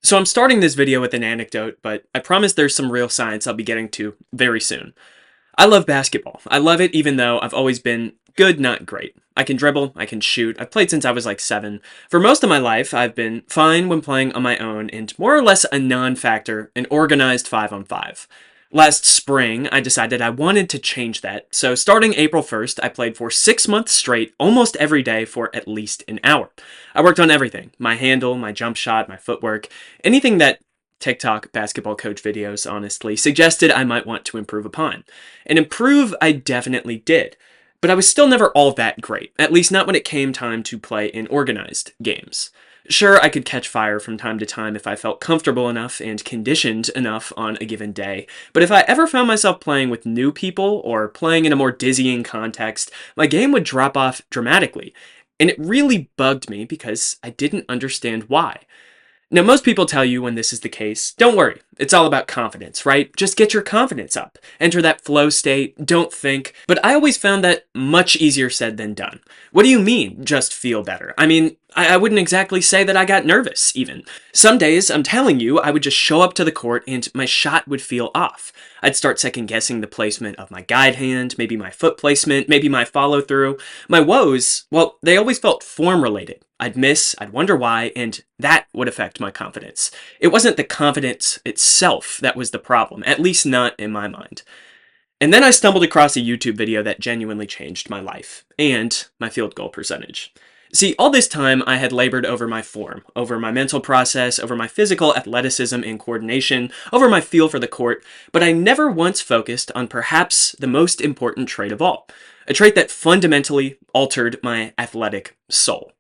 So I'm starting this video with an anecdote, but I promise there's some real science I'll be getting to very soon. I love basketball. I love it even though I've always been good, not great. I can dribble, I can shoot, I've played since I was like 7. For most of my life, I've been fine when playing on my own and more or less a non-factor in organized 5-on-5. Last spring, I decided I wanted to change that, so starting April 1st, I played for 6 months straight, almost every day for at least an hour. I worked on everything: my handle, my jump shot, my footwork, anything that TikTok basketball coach videos, honestly, suggested I might want to improve upon. And improve I definitely did. But I was still never all that great, at least not when it came time to play in organized games. Sure, I could catch fire from time to time if I felt comfortable enough and conditioned enough on a given day, but if I ever found myself playing with new people or playing in a more dizzying context, my game would drop off dramatically. And it really bugged me because I didn't understand why. Now, most people tell you when this is the case, don't worry, it's all about confidence, right? Just get your confidence up. Enter that flow state, don't think. But I always found that much easier said than done. What do you mean, just feel better? I mean, I wouldn't exactly say that I got nervous, even. Some days, I'm telling you, I would just show up to the court and my shot would feel off. I'd start second-guessing the placement of my guide hand, maybe my foot placement, maybe my follow-through. My woes, well, they always felt form-related. I'd miss, I'd wonder why, and that would affect my confidence. It wasn't the confidence itself that was the problem, at least not in my mind. And then I stumbled across a YouTube video that genuinely changed my life, and my field goal percentage. See, all this time I had labored over my form, over my mental process, over my physical athleticism and coordination, over my feel for the court, but I never once focused on perhaps the most important trait of all, a trait that fundamentally altered my athletic soul.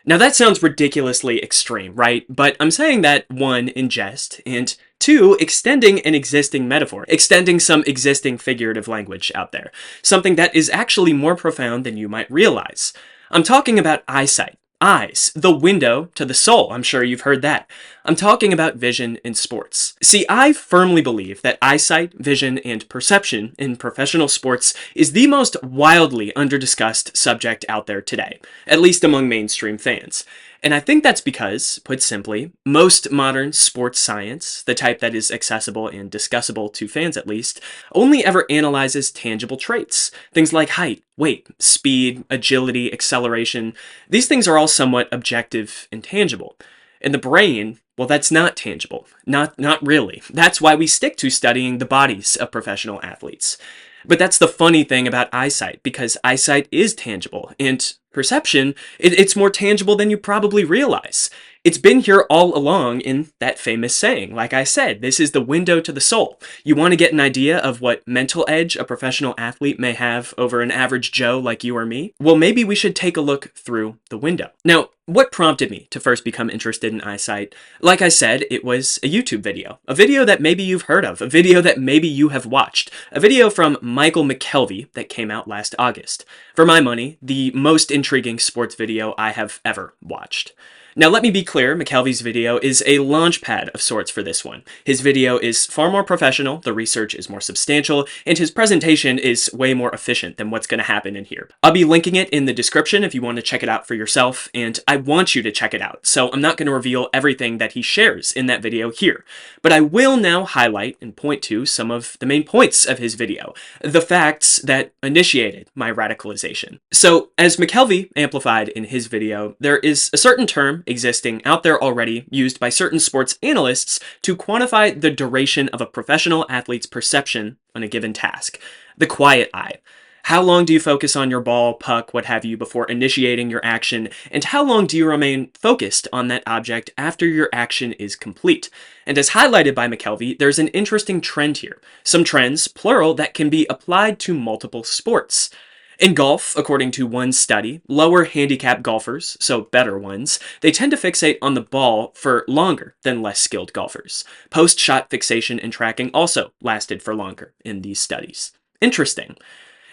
Now that sounds ridiculously extreme, right? But I'm saying that, 1, in jest, and 2, extending an existing metaphor, extending some existing figurative language out there, something that is actually more profound than you might realize. I'm talking about eyesight. Eyes, the window to the soul. I'm sure you've heard that. I'm talking about vision in sports. See, I firmly believe that eyesight, vision, and perception in professional sports is the most wildly underdiscussed subject out there today, at least among mainstream fans. And I think that's because, put simply, most modern sports science, the type that is accessible and discussable to fans at least, only ever analyzes tangible traits. Things like height, weight, speed, agility, acceleration. These things are all somewhat objective and tangible. And the brain, well, that's not tangible. Not really. That's why we stick to studying the bodies of professional athletes. But that's the funny thing about eyesight, because eyesight is tangible, and perception, it's more tangible than you probably realize. It's been here all along in that famous saying. Like I said, this is the window to the soul. You want to get an idea of what mental edge a professional athlete may have over an average Joe like you or me? Well, maybe we should take a look through the window. Now, what prompted me to first become interested in eyesight? Like I said, it was a YouTube video. A video that maybe you've heard of. A video that maybe you have watched. A video from Michael McKelvey that came out last August. For my money, the most intriguing sports video I have ever watched. Now let me be clear, McKelvey's video is a launchpad of sorts for this one. His video is far more professional, the research is more substantial, and his presentation is way more efficient than what's going to happen in here. I'll be linking it in the description if you want to check it out for yourself, and I want you to check it out, so I'm not going to reveal everything that he shares in that video here. But I will now highlight and point to some of the main points of his video, the facts that initiated my radicalization. So, as McKelvey amplified in his video, there is a certain term existing out there already used by certain sports analysts to quantify the duration of a professional athlete's perception on a given task. The quiet eye. How long do you focus on your ball, puck, what have you, before initiating your action, and how long do you remain focused on that object after your action is complete? And as highlighted by McKelvey, there's an interesting trend here. Some trends, plural, that can be applied to multiple sports. In golf, according to one study, lower handicap golfers, so better ones, they tend to fixate on the ball for longer than less skilled golfers. Post-shot fixation and tracking also lasted for longer in these studies. Interesting.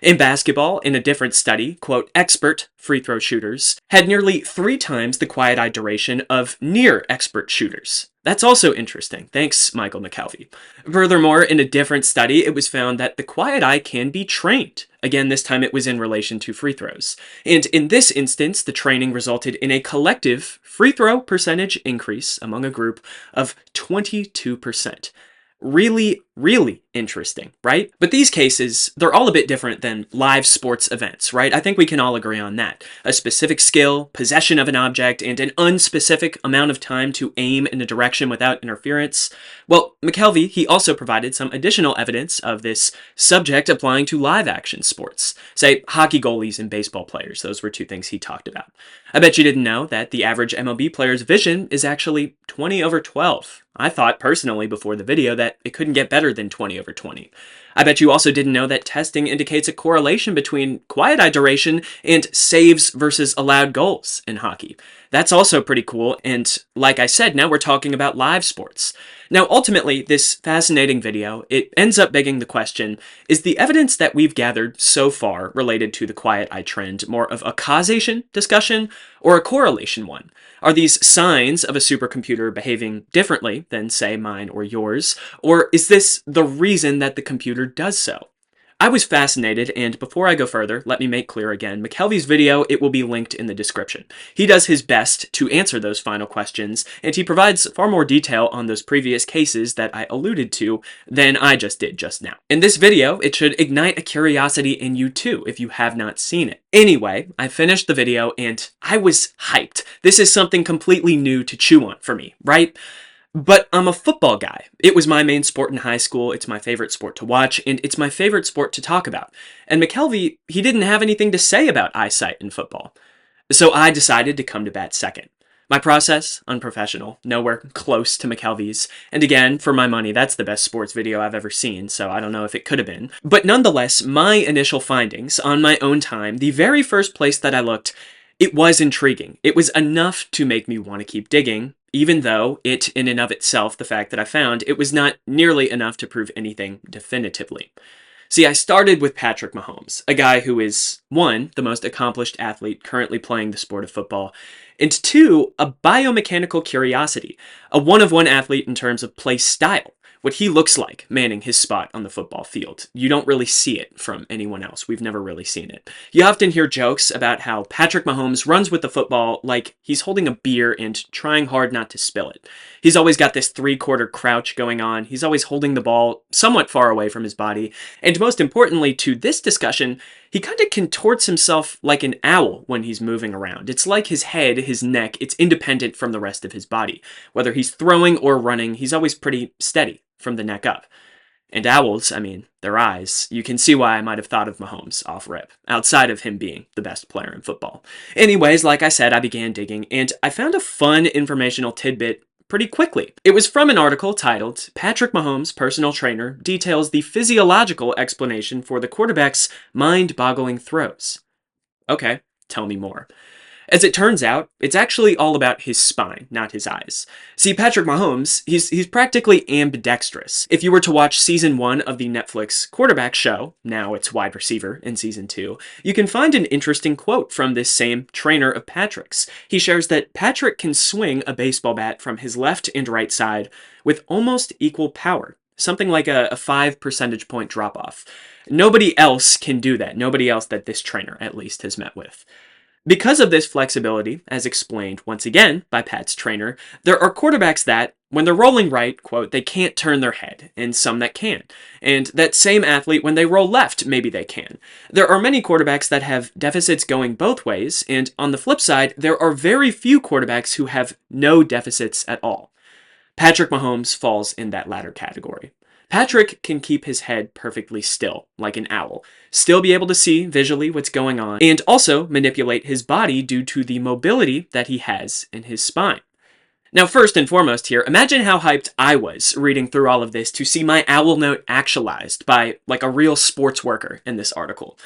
In basketball, in a different study, quote, expert free throw shooters had nearly 3 times the quiet eye duration of near expert shooters. That's also interesting. Thanks, Michael McKelvey. Furthermore, in a different study, it was found that the quiet eye can be trained. Again, this time it was in relation to free throws. And in this instance, the training resulted in a collective free throw percentage increase among a group of 22%. Really, really interesting, right? But these cases, they're all a bit different than live sports events, right? I think we can all agree on that. A specific skill, possession of an object, and an unspecific amount of time to aim in a direction without interference. Well, McKelvey, he also provided some additional evidence of this subject applying to live action sports. Say, hockey goalies and baseball players. Those were two things he talked about. I bet you didn't know that the average MLB player's vision is actually 20/12. I thought personally before the video that it couldn't get better than 20/20. I bet you also didn't know that testing indicates a correlation between quiet eye duration and saves versus allowed goals in hockey. That's also pretty cool, and like I said, now we're talking about live sports. Now, ultimately, this fascinating video, it ends up begging the question, is the evidence that we've gathered so far related to the quiet eye trend more of a causation discussion or a correlation one? Are these signs of a supercomputer behaving differently than, say, mine or yours? Or is this the reason that the computer does so? I was fascinated, and before I go further, let me make clear again, McKelvey's video, it will be linked in the description. He does his best to answer those final questions, and he provides far more detail on those previous cases that I alluded to than I just did just now. In this video, it should ignite a curiosity in you too, if you have not seen it. Anyway, I finished the video, and I was hyped. This is something completely new to chew on for me, right? But I'm a football guy. It was my main sport in high school, it's my favorite sport to watch, and it's my favorite sport to talk about. And McKelvey, he didn't have anything to say about eyesight in football. So I decided to come to bat second. My process, unprofessional, nowhere close to McKelvey's. And again, for my money, that's the best sports video I've ever seen, so I don't know if it could have been. But nonetheless, my initial findings, on my own time, the very first place that I looked, it was intriguing. It was enough to make me want to keep digging, even though it, in and of itself, the fact that I found, it was not nearly enough to prove anything definitively. See, I started with Patrick Mahomes, a guy who is, one, the most accomplished athlete currently playing the sport of football, and two, a biomechanical curiosity, a one-of-one athlete in terms of play style, what he looks like manning his spot on the football field. You don't really see it from anyone else. We've never really seen it. You often hear jokes about how Patrick Mahomes runs with the football like he's holding a beer and trying hard not to spill it. He's always got this three-quarter crouch going on. He's always holding the ball somewhat far away from his body. And most importantly to this discussion, he kind of contorts himself like an owl when he's moving around. It's like his head, his neck, it's independent from the rest of his body. Whether he's throwing or running, he's always pretty steady from the neck up. And owls, I mean, their eyes, you can see why I might have thought of Mahomes off rip, outside of him being the best player in football. Anyways, like I said, I began digging, and I found a fun informational tidbit pretty quickly. It was from an article titled, Patrick Mahomes, Personal Trainer, Details the Physiological Explanation for the Quarterback's Mind-Boggling Throws. Okay, tell me more. As it turns out, it's actually all about his spine, not his eyes. See, Patrick Mahomes, he's practically ambidextrous. If you were to watch season 1 of the Netflix quarterback show, now it's wide receiver in season 2, you can find an interesting quote from this same trainer of Patrick's. He shares that Patrick can swing a baseball bat from his left and right side with almost equal power, something like a 5 percentage point drop-off. Nobody else can do that. Nobody else that this trainer, at least, has met with. Because of this flexibility, as explained once again by Pat's trainer, there are quarterbacks that, when they're rolling right, quote, they can't turn their head, and some that can. And that same athlete, when they roll left, maybe they can. There are many quarterbacks that have deficits going both ways, and on the flip side, there are very few quarterbacks who have no deficits at all. Patrick Mahomes falls in that latter category. Patrick can keep his head perfectly still, like an owl, still be able to see visually what's going on, and also manipulate his body due to the mobility that he has in his spine. Now, first and foremost here, imagine how hyped I was reading through all of this to see my owl note actualized by, like, a real sports worker in this article.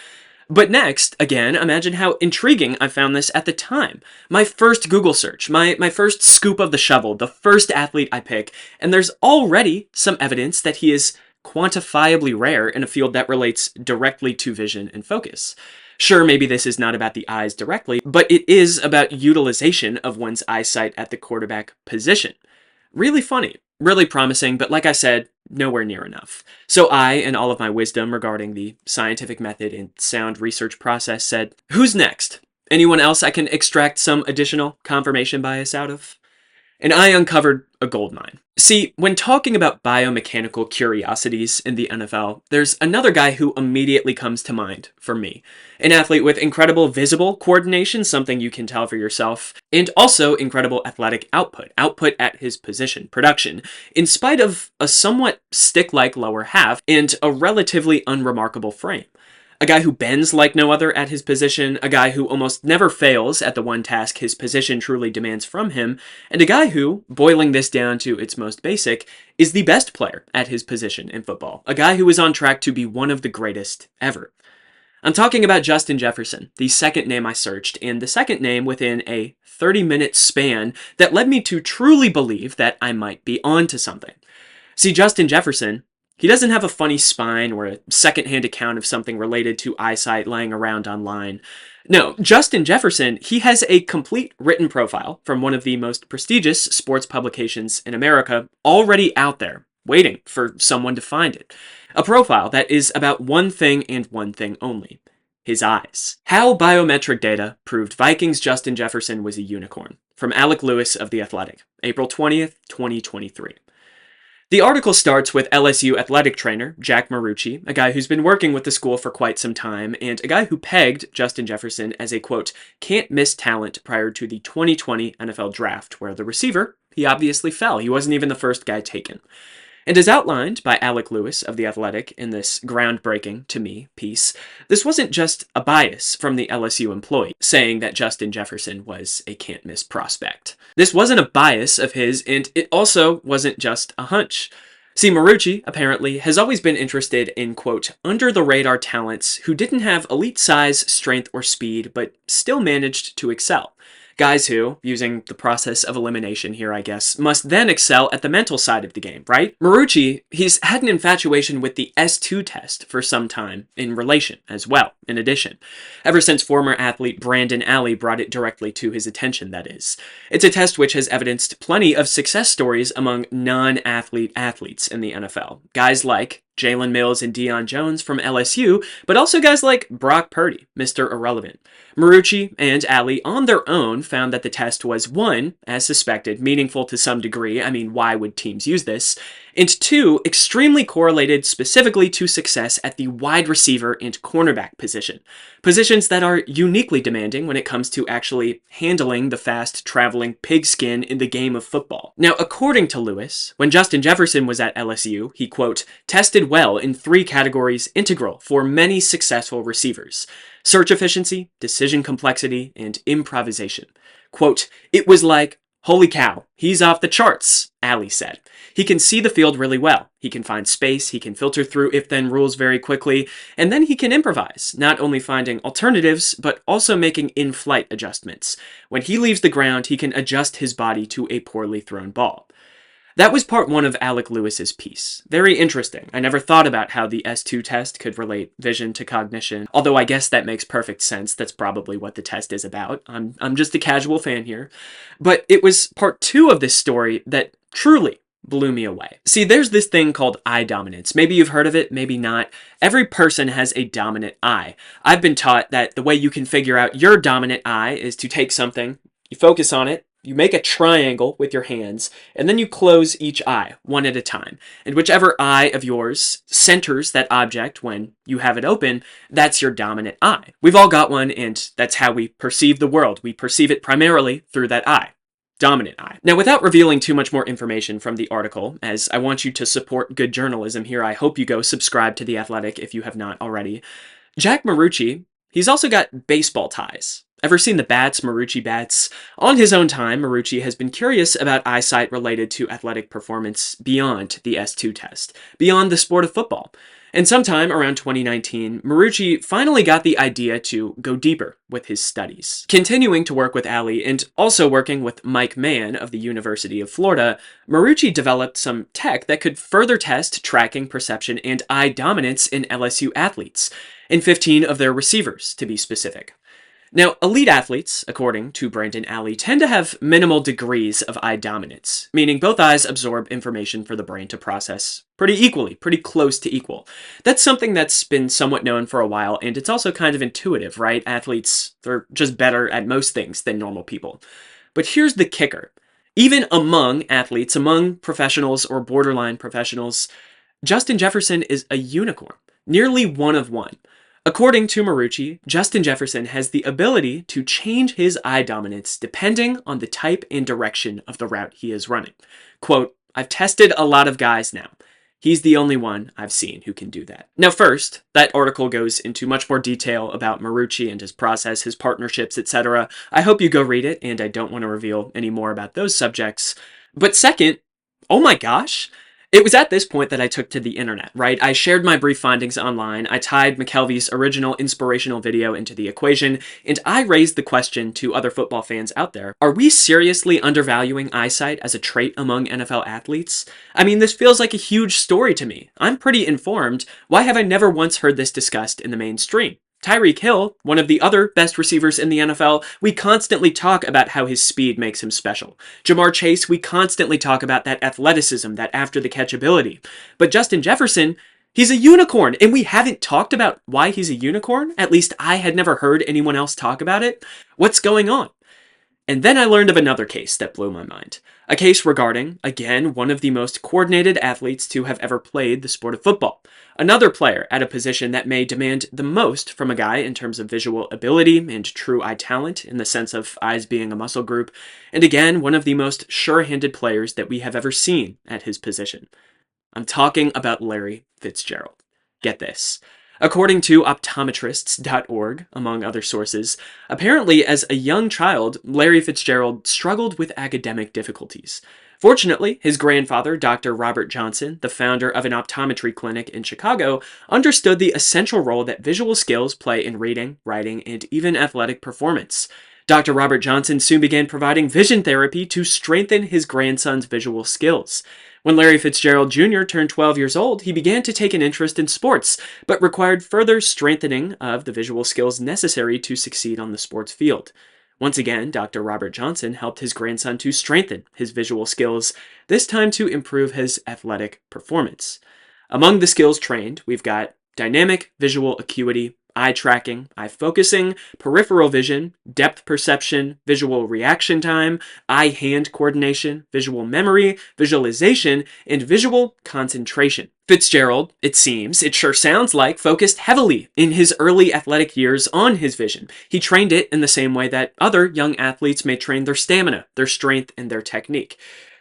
But next, again, imagine how intriguing I found this at the time. My first Google search, my first scoop of the shovel, the first athlete I pick, and there's already some evidence that he is quantifiably rare in a field that relates directly to vision and focus. Sure, maybe this is not about the eyes directly, but it is about utilization of one's eyesight at the quarterback position. really funny, really promising, but like I said, nowhere near enough. So I, in all of my wisdom regarding the scientific method and sound research process, said, who's next? Anyone else I can extract some additional confirmation bias out of? And I uncovered a goldmine. See, when talking about biomechanical curiosities in the NFL, there's another guy who immediately comes to mind for me. An athlete with incredible visible coordination, something you can tell for yourself, and also incredible athletic output at his position, production, in spite of a somewhat stick-like lower half and a relatively unremarkable frame. A guy who bends like no other at his position, a guy who almost never fails at the one task his position truly demands from him, and a guy who, boiling this down to its most basic, is the best player at his position in football. A guy who is on track to be one of the greatest ever. I'm talking about Justin Jefferson, the second name I searched, and the second name within a 30-minute span that led me to truly believe that I might be onto something. See, Justin Jefferson, he doesn't have a funny spine or a secondhand account of something related to Eyesight lying around online. No, Justin Jefferson, he has a complete written profile from one of the most prestigious sports publications in America already out there, waiting for someone to find it. A profile that is about one thing and one thing only: his eyes. How biometric data proved Vikings Justin Jefferson was a unicorn. From Alec Lewis of The Athletic, April 20th, 2023. The article starts with LSU athletic trainer Jack Marucci, a guy who's been working with the school for quite some time, and a guy who pegged Justin Jefferson as a, quote, can't-miss talent prior to the 2020 NFL Draft, where the receiver, he obviously fell. He wasn't even the first guy taken. And as outlined by Alec Lewis of The Athletic in this groundbreaking, to me, piece, this wasn't just a bias from the LSU employee saying that Justin Jefferson was a can't-miss prospect. This wasn't a bias of his, and it also wasn't just a hunch. See, Marucci, apparently, has always been interested in, quote, under-the-radar talents who didn't have elite size, strength, or speed, but still managed to excel. Guys who, using the process of elimination here, I guess, must then excel at the mental side of the game, right? Marucci, he's had an infatuation with the S2 test for some time, in relation as well, in addition. Ever since former athlete Brandon Alley brought it directly to his attention, that is. It's a test which has evidenced plenty of success stories among non-athlete athletes in the NFL. Guys like Jalen Mills and Deion Jones from LSU, but also guys like Brock Purdy, Mr. Irrelevant. Marucci and Alley, on their own, found that the test was, one, as suspected, meaningful to some degree. I mean, why would teams use this? And two, extremely correlated specifically to success at the wide receiver and cornerback position. Positions that are uniquely demanding when it comes to actually handling the fast-traveling pigskin in the game of football. Now, according to Lewis, when Justin Jefferson was at LSU, he, quote, tested well in 3 categories integral for many successful receivers: search efficiency, decision complexity, and improvisation. Quote, it was like, holy cow, he's off the charts, Alley said. He can see the field really well. He can find space, he can filter through if-then rules very quickly, and then he can improvise, not only finding alternatives, but also making in-flight adjustments. When he leaves the ground, he can adjust his body to a poorly thrown ball. That was part 1 of Alec Lewis's piece. Very interesting. I never thought about how the S2 test could relate vision to cognition, although I guess that makes perfect sense. That's probably what the test is about. I'm just a casual fan here. But it was part 2 of this story that truly blew me away. See, there's this thing called eye dominance. Maybe you've heard of it, maybe not. Every person has a dominant eye. I've been taught that the way you can figure out your dominant eye is to take something, you focus on it, you make a triangle with your hands, and then you close each eye, one at a time. And whichever eye of yours centers that object when you have it open, that's your dominant eye. We've all got one, and that's how we perceive the world. We perceive it primarily through that eye. Dominant eye. Now, without revealing too much more information from the article, as I want you to support good journalism here, I hope you go subscribe to The Athletic if you have not already. Jack Marucci, he's also got baseball ties. Ever seen the bats, Marucci bats? On his own time, Marucci has been curious about eyesight related to athletic performance beyond the S2 test, beyond the sport of football. And sometime around 2019, Marucci finally got the idea to go deeper with his studies. Continuing to work with Alley and also working with Mike Mann of the University of Florida, Marucci developed some tech that could further test tracking, perception, and eye dominance in LSU athletes, in 15 of their receivers, to be specific. Now, elite athletes, according to Brandon Alley, tend to have minimal degrees of eye dominance, meaning both eyes absorb information for the brain to process pretty equally, pretty close to equal. That's something that's been somewhat known for a while, and it's also kind of intuitive, right? Athletes, they're just better at most things than normal people. But here's the kicker. Even among athletes, among professionals or borderline professionals, Justin Jefferson is a unicorn, nearly one of one. According to Marucci, Justin Jefferson has the ability to change his eye dominance depending on the type and direction of the route he is running. Quote, I've tested a lot of guys now. He's the only one I've seen who can do that. Now first, that article goes into much more detail about Marucci and his process, his partnerships, etc. I hope you go read it, and I don't want to reveal any more about those subjects. But second, oh my gosh, it was at this point that I took to the internet, right? I shared my brief findings online, I tied McKelvey's original inspirational video into the equation, and I raised the question to other football fans out there, are we seriously undervaluing eyesight as a trait among NFL athletes? I mean, this feels like a huge story to me. I'm pretty informed. Why have I never once heard this discussed in the mainstream? Tyreek Hill, one of the other best receivers in the NFL, we constantly talk about how his speed makes him special. Jamar Chase, we constantly talk about that athleticism, that after-the-catch ability. But Justin Jefferson, he's a unicorn, and we haven't talked about why he's a unicorn. At least I had never heard anyone else talk about it. What's going on? And then I learned of another case that blew my mind. A case regarding, again, one of the most coordinated athletes to have ever played the sport of football. Another player at a position that may demand the most from a guy in terms of visual ability and true eye talent in the sense of eyes being a muscle group. And again, one of the most sure-handed players that we have ever seen at his position. I'm talking about Larry Fitzgerald. Get this. According to optometrists.org, among other sources, apparently as a young child, Larry Fitzgerald struggled with academic difficulties. Fortunately, his grandfather, Dr. Robert Johnson, the founder of an optometry clinic in Chicago, understood the essential role that visual skills play in reading, writing, and even athletic performance. Dr. Robert Johnson soon began providing vision therapy to strengthen his grandson's visual skills. When Larry Fitzgerald Jr. turned 12 years old, he began to take an interest in sports, but required further strengthening of the visual skills necessary to succeed on the sports field. Once again, Dr. Robert Johnson helped his grandson to strengthen his visual skills, this time to improve his athletic performance. Among the skills trained, we've got dynamic visual acuity, eye tracking, eye focusing, peripheral vision, depth perception, visual reaction time, eye-hand coordination, visual memory, visualization, and visual concentration. Fitzgerald, it sure sounds like, focused heavily in his early athletic years on his vision. He trained it in the same way that other young athletes may train their stamina, their strength, and their technique.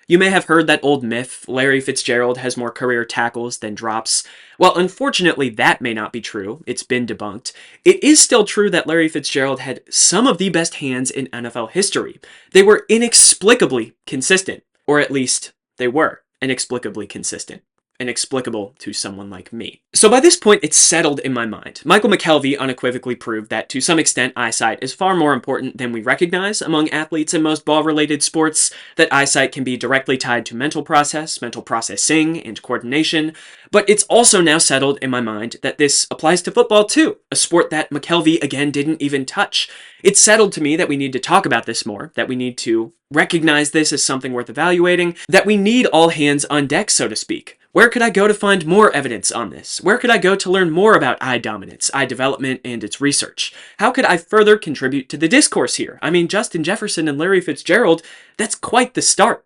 You may have heard that old myth, Larry Fitzgerald has more career tackles than drops. Well, unfortunately, that may not be true. It's been debunked. It is still true that Larry Fitzgerald had some of the best hands in NFL history. They were inexplicably consistent, or at least they were inexplicably consistent. Inexplicable to someone like me. So by this point, it's settled in my mind. Michael McKelvey unequivocally proved that to some extent eyesight is far more important than we recognize among athletes in most ball-related sports, that eyesight can be directly tied to mental processing, and coordination, but it's also now settled in my mind that this applies to football too, a sport that McKelvey again didn't even touch. It's settled to me that we need to talk about this more, that we need to recognize this as something worth evaluating, that we need all hands on deck, so to speak. Where could I go to find more evidence on this? Where could I go to learn more about eye dominance, eye development, and its research? How could I further contribute to the discourse here? I mean, Justin Jefferson and Larry Fitzgerald, that's quite the start.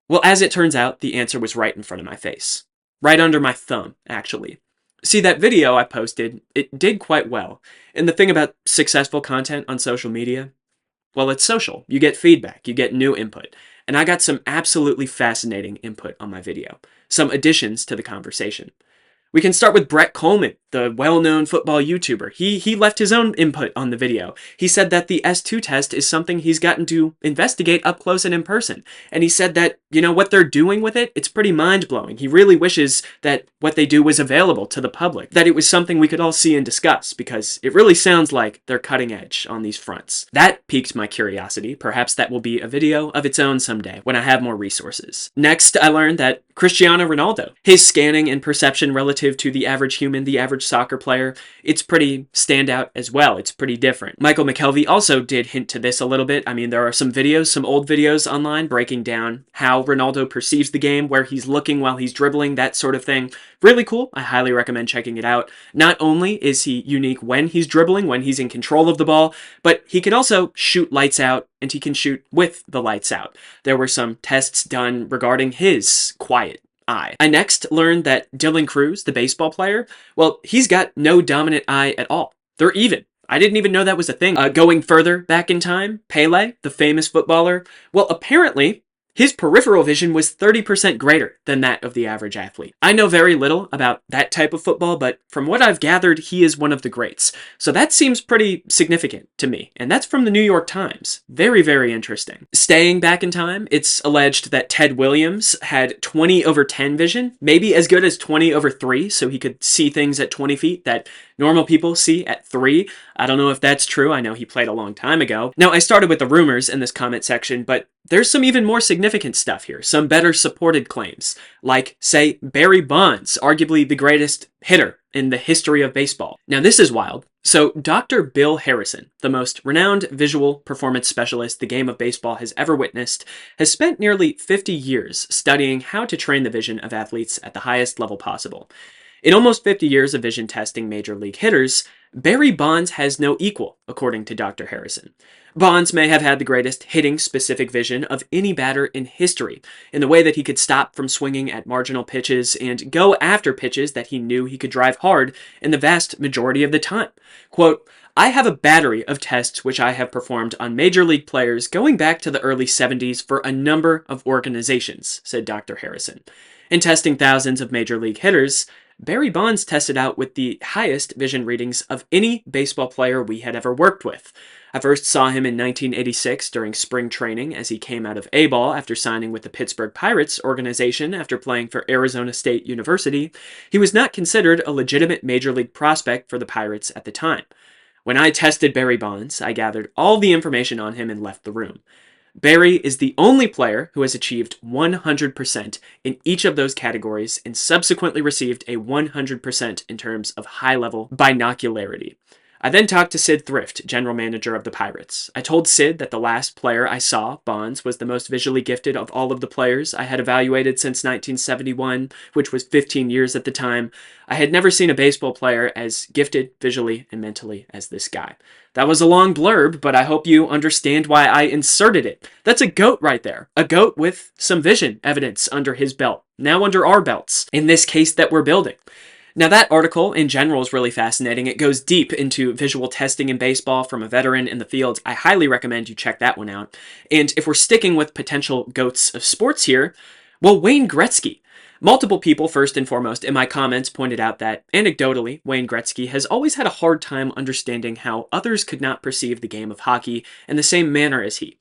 Well, as it turns out, the answer was right in front of my face. Right under my thumb, actually. See, that video I posted, it did quite well. And the thing about successful content on social media, well, it's social. You get feedback, you get new input. And I got some absolutely fascinating input on my video. Some additions to the conversation. We can start with Brett Coleman, the well-known football YouTuber. He left his own input on the video. He said that the S2 test is something he's gotten to investigate up close and in person. And he said that, what they're doing with it, it's pretty mind-blowing. He really wishes that what they do was available to the public, that it was something we could all see and discuss, because it really sounds like they're cutting edge on these fronts. That piqued my curiosity. Perhaps that will be a video of its own someday, when I have more resources. Next, I learned that Cristiano Ronaldo, his scanning and perception relativity relative to the average human, the average soccer player, it's pretty standout as well. It's pretty different. Michael McKelvey also did hint to this a little bit. I mean, there are some videos, some old videos online breaking down how Ronaldo perceives the game, where he's looking while he's dribbling, that sort of thing. Really cool. I highly recommend checking it out. Not only is he unique when he's dribbling, when he's in control of the ball, but he can also shoot lights out, and he can shoot with the lights out. There were some tests done regarding his quiet eye. I next learned that Dylan Cruz, the baseball player, well, he's got no dominant eye at all. They're even. I didn't even know that was a thing. Going further back in time, Pele, the famous footballer, well, apparently his peripheral vision was 30% greater than that of the average athlete. I know very little about that type of football, but from what I've gathered, he is one of the greats. So that seems pretty significant to me. And that's from the New York Times. Very, very interesting. Staying back in time, it's alleged that Ted Williams had 20/10 vision, maybe as good as 20/3, so he could see things at 20 feet that normal people see at 3. I don't know if that's true. I know he played a long time ago. Now, I started with the rumors in this comment section, but there's some even more significant stuff here, some better supported claims, like, say, Barry Bonds, arguably the greatest hitter in the history of baseball. Now, this is wild. So, Dr. Bill Harrison, the most renowned visual performance specialist the game of baseball has ever witnessed, has spent nearly 50 years studying how to train the vision of athletes at the highest level possible. In almost 50 years of vision testing major league hitters, Barry Bonds has no equal, according to Dr. Harrison. Bonds may have had the greatest hitting-specific vision of any batter in history, in the way that he could stop from swinging at marginal pitches and go after pitches that he knew he could drive hard in the vast majority of the time. Quote, "I have a battery of tests which I have performed on major league players going back to the early 70s for a number of organizations," said Dr. Harrison. In testing thousands of major league hitters, Barry Bonds tested out with the highest vision readings of any baseball player we had ever worked with. I first saw him in 1986 during spring training as he came out of A-ball after signing with the Pittsburgh Pirates organization after playing for Arizona State University. He was not considered a legitimate major league prospect for the Pirates at the time. When I tested Barry Bonds, I gathered all the information on him and left the room. Barry is the only player who has achieved 100% in each of those categories and subsequently received a 100% in terms of high-level binocularity. I then talked to Sid Thrift, general manager of the Pirates. I told Sid that the last player I saw, Bonds, was the most visually gifted of all of the players I had evaluated since 1971, which was 15 years at the time. I had never seen a baseball player as gifted visually and mentally as this guy. That was a long blurb, but I hope you understand why I inserted it. That's a GOAT right there. A GOAT with some vision evidence under his belt. Now under our belts, in this case that we're building. Now, that article in general is really fascinating. It goes deep into visual testing in baseball from a veteran in the field. I highly recommend you check that one out. And if we're sticking with potential GOATs of sports here, well, Wayne Gretzky. Multiple people, first and foremost, in my comments pointed out that, anecdotally, Wayne Gretzky has always had a hard time understanding how others could not perceive the game of hockey in the same manner as he.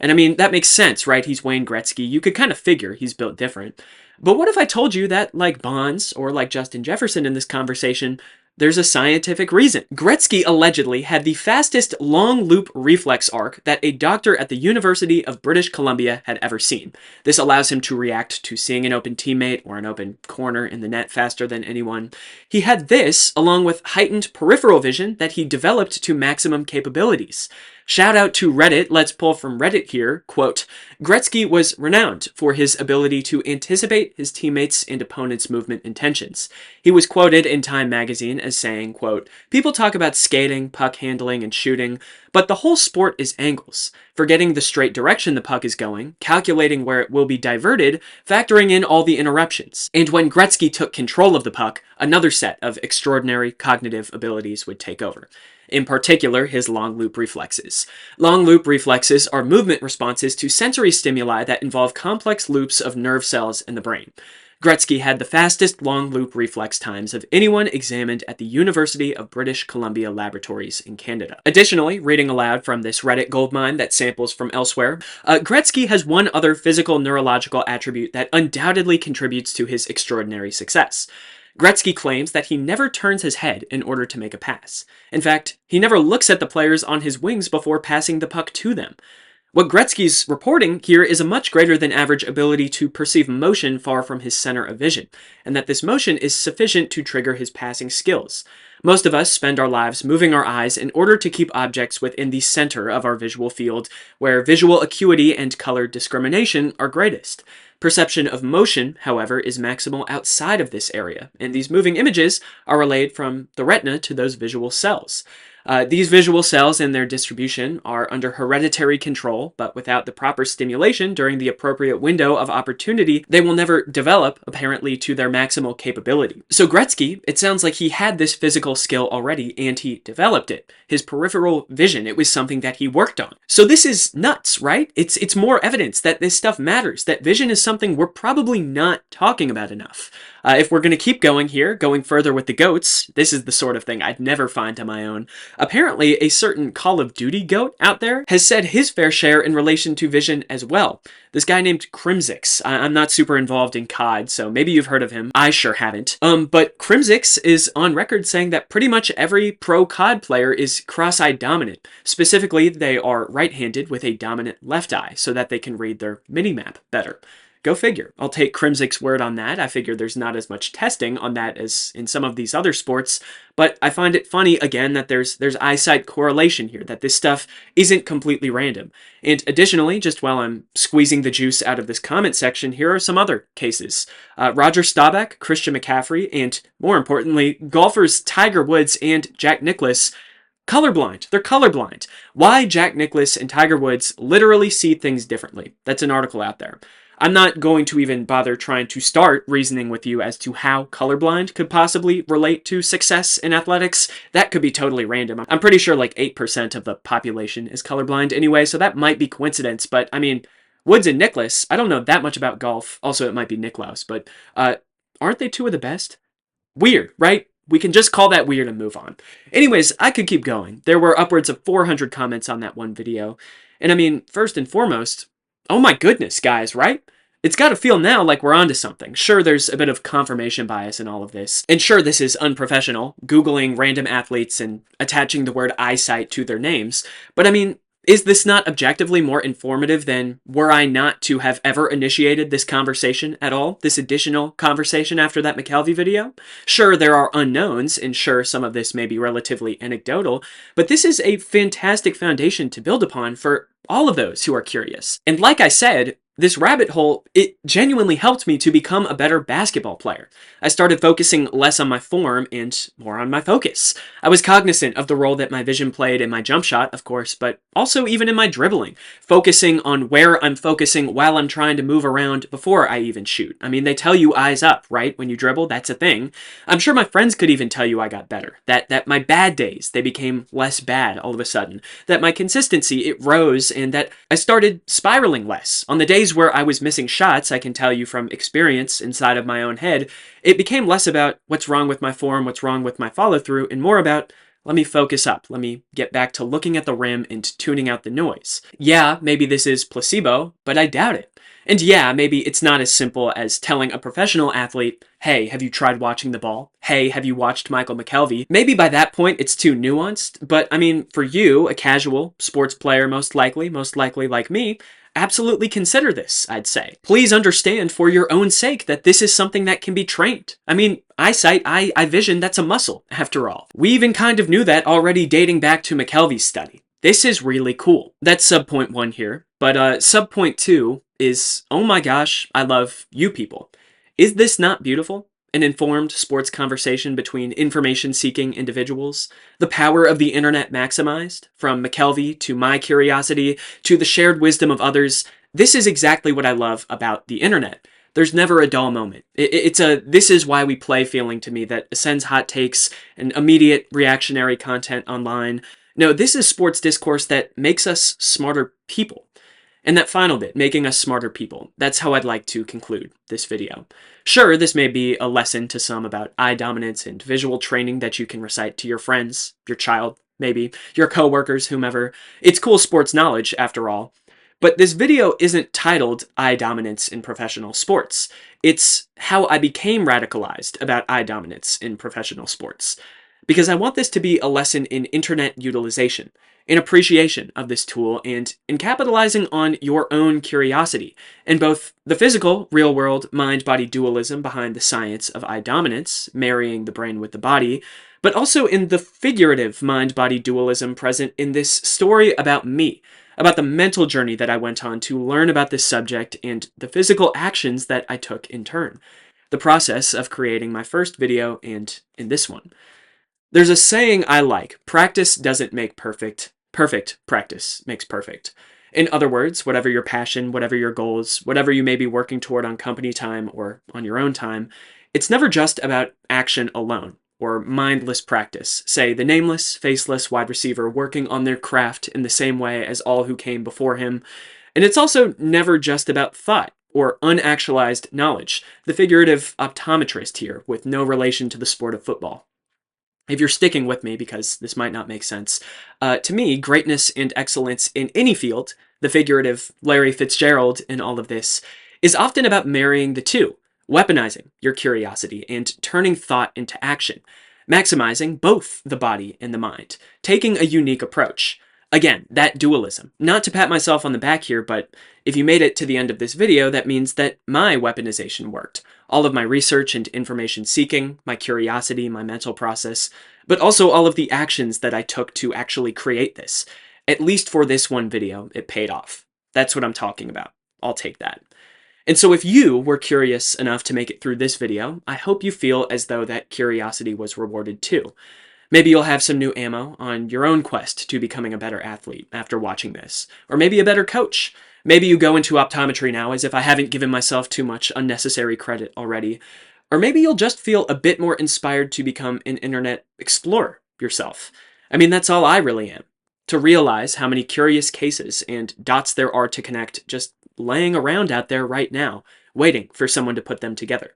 And I mean, that makes sense, right? He's Wayne Gretzky. You could kind of figure he's built different. But what if I told you that, like Bonds, or like Justin Jefferson in this conversation, there's a scientific reason. Gretzky allegedly had the fastest long loop reflex arc that a doctor at the University of British Columbia had ever seen. This allows him to react to seeing an open teammate or an open corner in the net faster than anyone. He had this, along with heightened peripheral vision that he developed to maximum capabilities. Shout out to Reddit, let's pull from Reddit here, quote, "Gretzky was renowned for his ability to anticipate his teammates' and opponents' movement intentions. He was quoted in Time magazine as saying, quote, "People talk about skating, puck handling, and shooting, but the whole sport is angles. Forgetting the straight direction the puck is going, calculating where it will be diverted, factoring in all the interruptions." And when Gretzky took control of the puck, another set of extraordinary cognitive abilities would take over. In particular, his long loop reflexes. Long loop reflexes are movement responses to sensory stimuli that involve complex loops of nerve cells in the brain. Gretzky had the fastest long loop reflex times of anyone examined at the University of British Columbia laboratories in Canada. Additionally, reading aloud from this Reddit goldmine that samples from elsewhere, Gretzky has one other physical neurological attribute that undoubtedly contributes to his extraordinary success. Gretzky claims that he never turns his head in order to make a pass. In fact, he never looks at the players on his wings before passing the puck to them. What Gretzky's reporting here is a much greater than average ability to perceive motion far from his center of vision, and that this motion is sufficient to trigger his passing skills. Most of us spend our lives moving our eyes in order to keep objects within the center of our visual field, where visual acuity and color discrimination are greatest. Perception of motion, however, is maximal outside of this area, and these moving images are relayed from the retina to those visual cells. These visual cells and their distribution are under hereditary control, but without the proper stimulation during the appropriate window of opportunity, they will never develop, apparently, to their maximal capability. So Gretzky, it sounds like he had this physical skill already, and he developed it. His peripheral vision, it was something that he worked on. So this is nuts, right? It's more evidence that this stuff matters, that vision is something we're probably not talking about enough. If we're going to keep going here, going further with the goats, this is the sort of thing I'd never find on my own. Apparently, a certain Call of Duty goat out there has said his fair share in relation to vision as well. This guy named Crimsix. I'm not super involved in COD, so maybe you've heard of him. I sure haven't. But Crimsix is on record saying that pretty much every pro COD player is cross-eye dominant. Specifically, they are right-handed with a dominant left eye, so that they can read their minimap better. Go figure. I'll take Crimsix's word on that. I figure there's not as much testing on that as in some of these other sports, but I find it funny, again, that there's eyesight correlation here, that this stuff isn't completely random. And additionally, just while I'm squeezing the juice out of this comment section, here are some other cases. Roger Staubach, Christian McCaffrey, and more importantly, golfers Tiger Woods and Jack Nicklaus, colorblind. They're colorblind. Why Jack Nicklaus and Tiger Woods literally see things differently. That's an article out there. I'm not going to even bother trying to start reasoning with you as to how colorblind could possibly relate to success in athletics. That could be totally random. I'm pretty sure like 8% of the population is colorblind anyway, so that might be coincidence, but I mean, Woods and Nicklaus, I don't know that much about golf. Also, it might be Nicklaus, but aren't they two of the best? Weird, right? We can just call that weird and move on. Anyways, I could keep going. There were upwards of 400 comments on that one video. And I mean, first and foremost, oh my goodness, guys, right? It's got to feel now like we're onto something. Sure, there's a bit of confirmation bias in all of this. And sure, this is unprofessional, Googling random athletes and attaching the word eyesight to their names. But I mean, is this not objectively more informative than were I not to have ever initiated this conversation at all? This additional conversation after that McKelvey video? Sure, there are unknowns, and sure, some of this may be relatively anecdotal, but this is a fantastic foundation to build upon for all of those who are curious. And like I said, this rabbit hole, it genuinely helped me to become a better basketball player. I started focusing less on my form and more on my focus. I was cognizant of the role that my vision played in my jump shot, of course, but also even in my dribbling, focusing on where I'm focusing while I'm trying to move around before I even shoot. I mean, they tell you eyes up, right? When you dribble, that's a thing. I'm sure my friends could even tell you I got better, that my bad days, they became less bad all of a sudden, that my consistency, it rose, and that I started spiraling less. On the days where I was missing shots, I can tell you from experience inside of my own head, it became less about what's wrong with my form, what's wrong with my follow-through, and more about, let me focus up, let me get back to looking at the rim and tuning out the noise. Yeah, maybe this is placebo, but I doubt it. And yeah, maybe it's not as simple as telling a professional athlete, hey, have you tried watching the ball? Hey, have you watched Michael McKelvey? Maybe by that point it's too nuanced, but I mean, for you, a casual sports player most likely like me, absolutely consider this, I'd say. Please understand for your own sake that this is something that can be trained. I mean, eyesight, eye vision, that's a muscle, after all. We even kind of knew that already dating back to McKelvey's study. This is really cool. That's Subpoint 1 here, but Subpoint 2 is, oh my gosh, I love you people. Is this not beautiful? An informed sports conversation between information-seeking individuals, the power of the internet maximized, from McKelvey to my curiosity to the shared wisdom of others. This is exactly what I love about the internet. There's never a dull moment. It's a this is why we play feeling to me that ascends hot takes and immediate reactionary content online. No, this is sports discourse that makes us smarter people. And that final bit, making us smarter people, that's how I'd like to conclude this video. Sure, this may be a lesson to some about eye dominance and visual training that you can recite to your friends, your child, maybe, your coworkers, whomever. It's cool sports knowledge, after all. But this video isn't titled Eye Dominance in Professional Sports. It's how I became radicalized about eye dominance in professional sports. because I want this to be a lesson in internet utilization, in appreciation of this tool, and in capitalizing on your own curiosity, in both the physical, real-world, mind-body dualism behind the science of eye dominance, marrying the brain with the body, but also in the figurative mind-body dualism present in this story about me, about the mental journey that I went on to learn about this subject and the physical actions that I took in turn. The process of creating my first video and in this one. There's a saying I like: practice doesn't make perfect, perfect practice makes perfect. In other words, whatever your passion, whatever your goals, whatever you may be working toward on company time or on your own time, it's never just about action alone or mindless practice. Say, the nameless, faceless wide receiver working on their craft in the same way as all who came before him. And it's also never just about thought or unactualized knowledge, the figurative optometrist here with no relation to the sport of football. If you're sticking with me, because this might not make sense, to me, greatness and excellence in any field, the figurative Larry Fitzgerald in all of this, is often about marrying the two, weaponizing your curiosity and turning thought into action, maximizing both the body and the mind, taking a unique approach. Again, that dualism. Not to pat myself on the back here, but if you made it to the end of this video, that means that my weaponization worked. All of my research and information seeking, my curiosity, my mental process, but also all of the actions that I took to actually create this. At least for this one video, it paid off. That's what I'm talking about. I'll take that. And so if you were curious enough to make it through this video, I hope you feel as though that curiosity was rewarded too. Maybe you'll have some new ammo on your own quest to becoming a better athlete after watching this, or maybe a better coach. Maybe you go into optometry now as if I haven't given myself too much unnecessary credit already. Or maybe you'll just feel a bit more inspired to become an internet explorer yourself. I mean, that's all I really am. To realize how many curious cases and dots there are to connect just laying around out there right now, waiting for someone to put them together.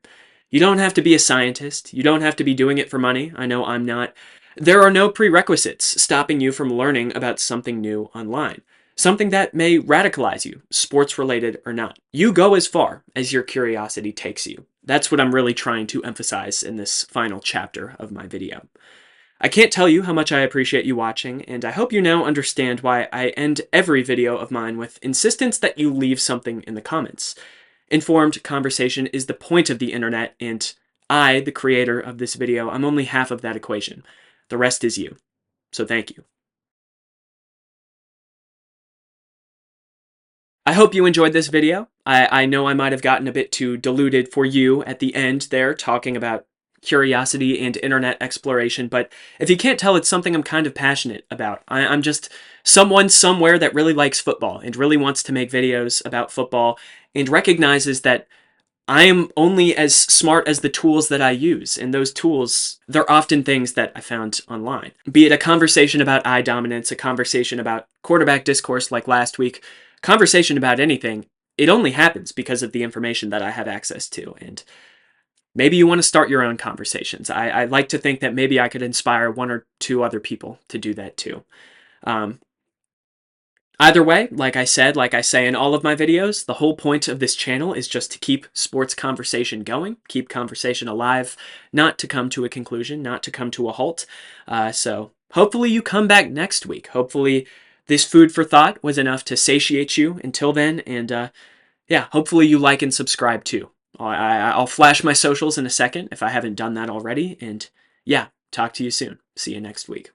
You don't have to be a scientist. You don't have to be doing it for money. I know I'm not. There are no prerequisites stopping you from learning about something new online. Something that may radicalize you, sports-related or not. You go as far as your curiosity takes you. That's what I'm really trying to emphasize in this final chapter of my video. I can't tell you how much I appreciate you watching, and I hope you now understand why I end every video of mine with insistence that you leave something in the comments. Informed conversation is the point of the internet, and I, the creator of this video, I'm only half of that equation. The rest is you. So thank you. I hope you enjoyed this video. I know I might have gotten a bit too diluted for you at the end there, talking about curiosity and internet exploration, but if you can't tell, it's something I'm kind of passionate about. I'm just someone somewhere that really likes football and really wants to make videos about football and recognizes that I am only as smart as the tools that I use, and those tools, they're often things that I found online. Be it a conversation about eye dominance, a conversation about quarterback discourse like last week, conversation about anything, it only happens because of the information that I have access to, and maybe you want to start your own conversations. I like to think that maybe I could inspire one or two other people to do that too. Either way, like I say in all of my videos, the whole point of this channel is just to keep sports conversation going, keep conversation alive, not to come to a conclusion, not to come to a halt. So hopefully you come back next week. Hopefully this food for thought was enough to satiate you until then. And yeah, hopefully you like and subscribe too. I'll flash my socials in a second if I haven't done that already. And yeah, talk to you soon. See you next week.